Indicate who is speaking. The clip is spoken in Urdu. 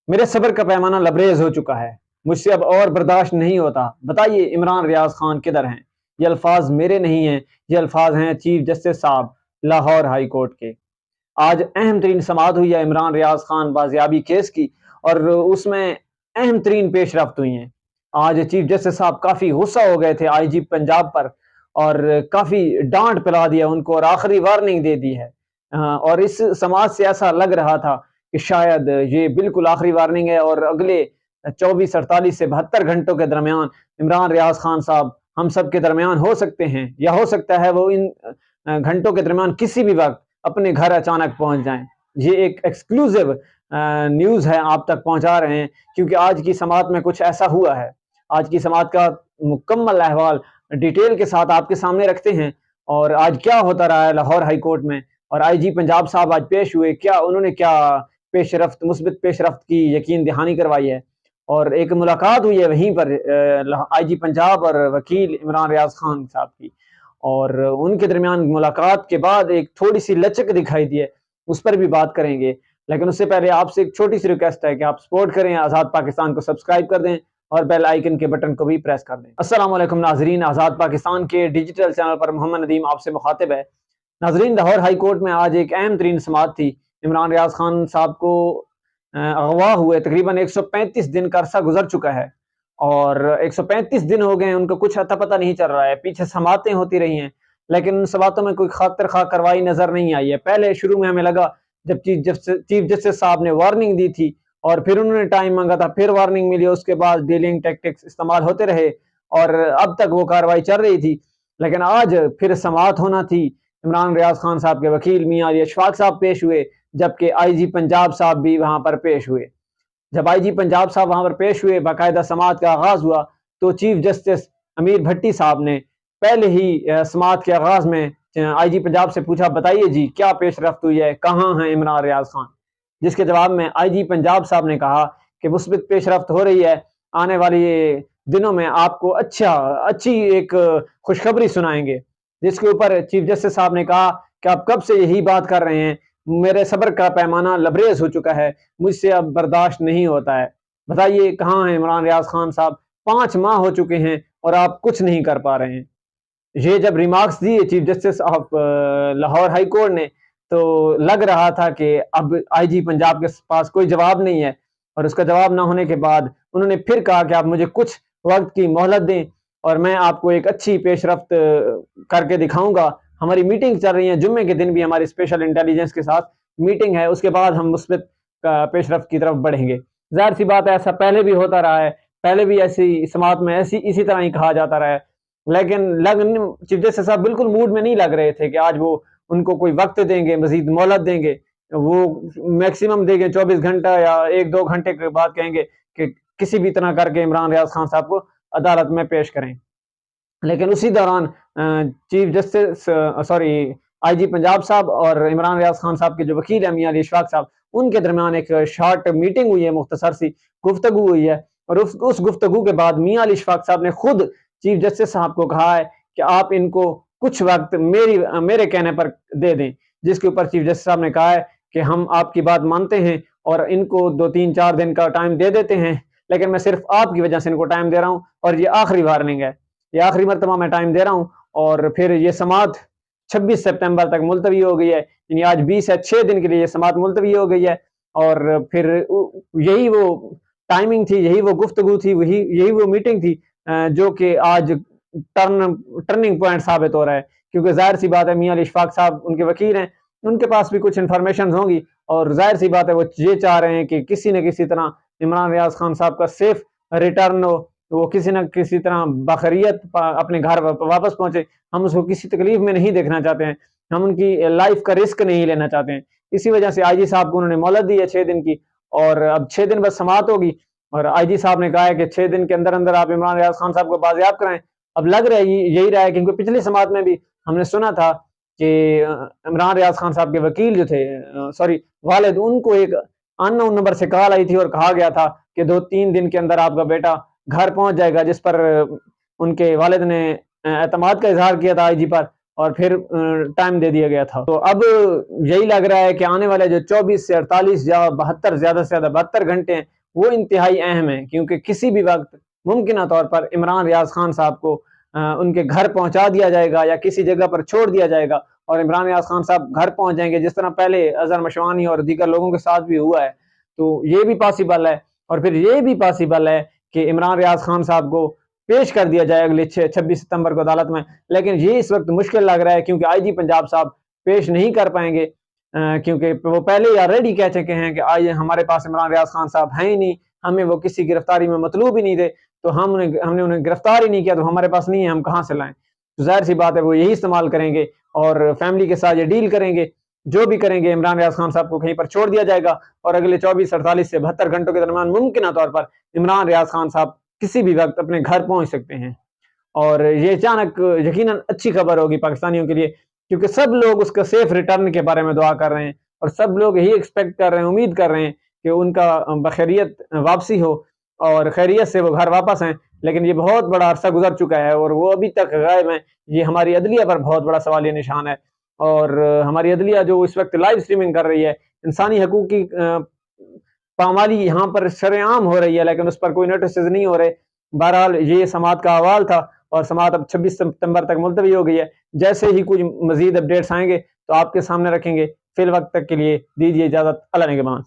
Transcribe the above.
Speaker 1: میرے صبر کا پیمانہ لبریز ہو چکا ہے، مجھ سے اب اور برداشت نہیں ہوتا۔ بتائیے عمران ریاض خان کدھر ہیں؟ یہ الفاظ میرے نہیں ہیں، یہ الفاظ ہیں چیف جسٹس صاحب لاہور ہائی کورٹ کے۔ آج اہم ترین سماعت ہوئی ہے عمران ریاض خان بازیابی کیس کی، اور اس میں اہم ترین پیش رفت ہوئی ہیں۔ آج چیف جسٹس صاحب کافی غصہ ہو گئے تھے آئی جی پنجاب پر، اور کافی ڈانٹ پلا دیا ان کو، اور آخری وارننگ دے دی ہے۔ اور اس سماعت سے ایسا لگ رہا تھا کہ شاید یہ بالکل آخری وارننگ ہے، اور اگلے 24 48 سے 72 گھنٹوں کے درمیان عمران ریاض خان صاحب ہم سب کے درمیان ہو سکتے ہیں، یا ہو سکتا ہے وہ ان گھنٹوں کے درمیان کسی بھی وقت اپنے گھر اچانک پہنچ جائیں۔ یہ ایک ایکسکلوزیو نیوز ہے، آپ تک پہنچا رہے ہیں، کیونکہ آج کی سماعت میں کچھ ایسا ہوا ہے۔ آج کی سماعت کا مکمل احوال ڈیٹیل کے ساتھ آپ کے سامنے رکھتے ہیں، اور آج کیا ہوتا رہا ہے لاہور ہائی کورٹ میں، اور آئی جی پنجاب صاحب آج پیش ہوئے، کیا انہوں نے کیا پیش رفت، مثبت پیش رفت کی یقین دہانی کروائی ہے۔ اور ایک ملاقات ہوئی ہے وہیں پر آئی جی پنجاب اور وکیل عمران ریاض خان صاحب کی، اور ان کے درمیان ملاقات کے بعد ایک تھوڑی سی لچک دکھائی دی ہے، اس پر بھی بات کریں گے۔ لیکن اس سے پہلے آپ سے ایک چھوٹی سی ریکویسٹ ہے کہ آپ سپورٹ کریں، آزاد پاکستان کو سبسکرائب کر دیں اور بیل آئیکن کے بٹن کو بھی پریس کر دیں۔ السلام علیکم ناظرین، آزاد پاکستان کے ڈیجیٹل چینل پر محمد ندیم آپ سے مخاطب ہے۔ ناظرین، لاہور ہائی کورٹ میں آج ایک اہم ترین سماعت تھی۔ عمران ریاض خان صاحب کو اغوا ہوئے تقریباً 135 دن کا عرصہ گزر چکا ہے، اور 135 دن ہو گئے ہیں، ان کا کچھ اتا پتہ نہیں چل رہا ہے۔ پیچھے سماعتیں ہوتی رہی ہیں، لیکن ان سماعتوں میں کوئی خاطر خواہ کارروائی نظر نہیں آئی ہے۔ پہلے شروع میں ہمیں لگا جب چیف جسٹس صاحب نے وارننگ دی تھی، اور پھر انہوں نے ٹائم مانگا تھا، پھر وارننگ ملی، اس کے بعد ڈیلنگ ٹیکٹکس استعمال ہوتے رہے، اور اب تک وہ کارروائی چل رہی تھی۔ لیکن آج پھر سماعت ہونا تھی۔ عمران ریاض خان صاحب کے وکیل میاں علی اشفاق صاحب پیش ہوئے، جبکہ آئی جی پنجاب صاحب بھی وہاں پر پیش ہوئے۔ جب آئی جی پنجاب صاحب وہاں پر پیش ہوئے، باقاعدہ سماعت کا آغاز ہوا، تو چیف جسٹس امیر بھٹی صاحب نے پہلے ہی سماعت کے آغاز میں آئی جی پنجاب سے پوچھا، بتائیے جی کیا پیش رفت ہوئی ہے، کہاں ہیں عمران ریاض خان؟ جس کے جواب میں آئی جی پنجاب صاحب نے کہا کہ مثبت پیش رفت ہو رہی ہے، آنے والی دنوں میں آپ کو اچھی ایک خوشخبری سنائیں گے۔ جس کے اوپر چیف جسٹس صاحب نے کہا کہ آپ کب سے یہی بات کر رہے ہیں، میرے صبر کا پیمانہ لبریز ہو چکا ہے، مجھ سے اب برداشت نہیں ہوتا ہے۔ بتائیے کہاں ہیں عمران ریاض خان صاحب؟ 5 ماہ ہو چکے ہیں اور آپ کچھ نہیں کر پا رہے ہیں۔ یہ جب ریمارکس دیے chief justice of Lahore high court نے، تو لگ رہا تھا کہ اب آئی جی پنجاب کے پاس کوئی جواب نہیں ہے، اور اس کا جواب نہ ہونے کے بعد انہوں نے پھر کہا کہ آپ مجھے کچھ وقت کی مہلت دیں، اور میں آپ کو ایک اچھی پیش رفت کر کے دکھاؤں گا۔ ہماری میٹنگ چل رہی ہے، جمعے کے دن بھی ہماری اسپیشل انٹیلیجنس کے ساتھ میٹنگ ہے، اس کے بعد ہم مثبت پیش رفت کی طرف بڑھیں گے۔ ظاہر سی بات ہے، ایسا پہلے بھی ہوتا رہا ہے، پہلے بھی ایسی سماعت میں اسی طرح ہی کہا جاتا رہا ہے، لیکن چیف جسٹس صاحب بالکل موڈ میں نہیں لگ رہے تھے کہ آج وہ ان کو کوئی وقت دیں گے، مزید مہلت دیں گے۔ وہ میکسیمم دیں گے 24 گھنٹہ یا 1-2 گھنٹے کے بعد کہیں گے کہ کسی بھی طرح کر کے عمران ریاض خان صاحب کو عدالت میں پیش کریں۔ لیکن اسی دوران چیف جسٹس آئی جی پنجاب صاحب اور عمران ریاض خان صاحب کے جو وکیل ہیں میاں علی اشفاق صاحب، ان کے درمیان ایک شارٹ میٹنگ ہوئی ہے، مختصر سی گفتگو ہوئی ہے، اور اس گفتگو کے بعد میاں علی اشفاق صاحب نے خود چیف جسٹس صاحب کو کہا ہے کہ آپ ان کو کچھ وقت میرے کہنے پر دے دیں۔ جس کے اوپر چیف جسٹس صاحب نے کہا ہے کہ ہم آپ کی بات مانتے ہیں اور ان کو 2-3-4 دن کا ٹائم دے دیتے ہیں، لیکن میں صرف آپ کی وجہ سے ان کو ٹائم دے رہا ہوں، اور یہ آخری وارننگ ہے، یہ آخری مرتبہ میں ٹائم دے رہا ہوں۔ اور پھر یہ سماعت 26 سپتمبر تک ملتوی ہو گئی ہے، یعنی آج 20 ہے، 6 دن کے لیے یہ سماعت ملتوی ہو گئی ہے، اور پھر یہی وہ ٹائمنگ تھی، یہی وہ گفتگو تھی، یہی وہ میٹنگ تھی جو کہ آج ٹرننگ پوائنٹ ثابت ہو رہا ہے، کیونکہ ظاہر سی بات ہے میاں علی اشفاق صاحب ان کے وکیل ہیں، ان کے پاس بھی کچھ انفارمیشن ہوں گی، اور ظاہر سی بات ہے وہ یہ چاہ رہے ہیں کہ کسی نہ کسی طرح عمران ریاض خان صاحب کا سیف ریٹرن ہو، وہ کسی نہ کسی طرح بخیریت اپنے گھر واپس پہنچے۔ ہم اس کو کسی تکلیف میں نہیں دیکھنا چاہتے ہیں، ہم ان کی لائف کا رسک نہیں لینا چاہتے ہیں۔ اسی وجہ سے آئی جی صاحب کو انہوں نے مہلت دی ہے 6 دن کی، اور اب 6 دن بس سماعت ہوگی، اور آئی جی صاحب نے کہا ہے کہ 6 دن کے اندر اندر آپ عمران ریاض خان صاحب کو بازیاب کرائیں۔ اب لگ رہا ہے یہی رہا ہے، کیونکہ پچھلی سماعت میں بھی ہم نے سنا تھا کہ عمران ریاض خان صاحب کے وکیل جو تھے والد، ان کو ایک ان نون نمبر سے کال آئی تھی اور کہا گیا تھا کہ 2-3 دن کے اندر آپ کا بیٹا گھر پہنچ جائے گا، جس پر ان کے والد نے اعتماد کا اظہار کیا تھا آئی جی پر، اور پھر ٹائم دے دیا گیا تھا۔ تو اب یہی لگ رہا ہے کہ آنے والے جو 24 سے 48 یا 72 زیادہ سے زیادہ 72 گھنٹے ہیں وہ انتہائی اہم ہیں، کیونکہ کسی بھی وقت ممکنہ طور پر عمران ریاض خان صاحب کو ان کے گھر پہنچا دیا جائے گا یا کسی جگہ پر چھوڑ دیا جائے گا، اور عمران ریاض خان صاحب گھر پہنچ جائیں گے، جس طرح پہلے اظہر مشوانی اور دیگر لوگوں کے ساتھ بھی ہوا ہے۔ تو یہ بھی پاسبل ہے، اور پھر یہ بھی پاسبل ہے کہ عمران ریاض خان صاحب کو پیش کر دیا جائے اگلے 26 ستمبر کو عدالت میں، لیکن یہ اس وقت مشکل لگ رہا ہے کیونکہ آئی جی پنجاب صاحب پیش نہیں کر پائیں گے، کیونکہ وہ پہلے ہی آلریڈی کہہ چکے ہیں کہ آئی ہمارے پاس عمران ریاض خان صاحب ہیں ہی نہیں، ہمیں وہ کسی گرفتاری میں مطلوب ہی نہیں تھے، تو ہم نے انہیں گرفتار ہی نہیں کیا، تو ہمارے پاس نہیں ہے، ہم کہاں سے لائیں؟ تو ظاہر سی بات ہے وہ یہی استعمال کریں گے اور فیملی کے ساتھ یہ ڈیل کریں گے، جو بھی کریں گے عمران ریاض خان صاحب کو کہیں پر چھوڑ دیا جائے گا، اور اگلے 24 48 سے 72 گھنٹوں کے درمیان ممکنہ طور پر عمران ریاض خان صاحب کسی بھی وقت اپنے گھر پہنچ سکتے ہیں، اور یہ اچانک یقیناً اچھی خبر ہوگی پاکستانیوں کے لیے، کیونکہ سب لوگ اس کا سیف ریٹرن کے بارے میں دعا کر رہے ہیں، اور سب لوگ یہی ایکسپیکٹ کر رہے ہیں، امید کر رہے ہیں کہ ان کا بخیریت واپسی ہو اور خیریت سے وہ گھر واپس ہیں، لیکن یہ بہت بڑا عرصہ گزر چکا ہے اور وہ ابھی تک غائب ہیں۔ یہ ہماری عدلیہ پر بہت بڑا سوالیہ نشان ہے، اور ہماری عدلیہ جو اس وقت لائیو اسٹریمنگ کر رہی ہے، انسانی حقوق کی پامالی یہاں پر شرع عام ہو رہی ہے، لیکن اس پر کوئی نوٹسز نہیں ہو رہے۔ بہرحال یہ سماعت کا احوال تھا، اور سماعت اب 26 ستمبر تک ملتوی ہو گئی ہے۔ جیسے ہی کچھ مزید اپڈیٹس آئیں گے تو آپ کے سامنے رکھیں گے۔ فی الوقت تک کے لیے دیجیے اجازت، اللہ نگہبان۔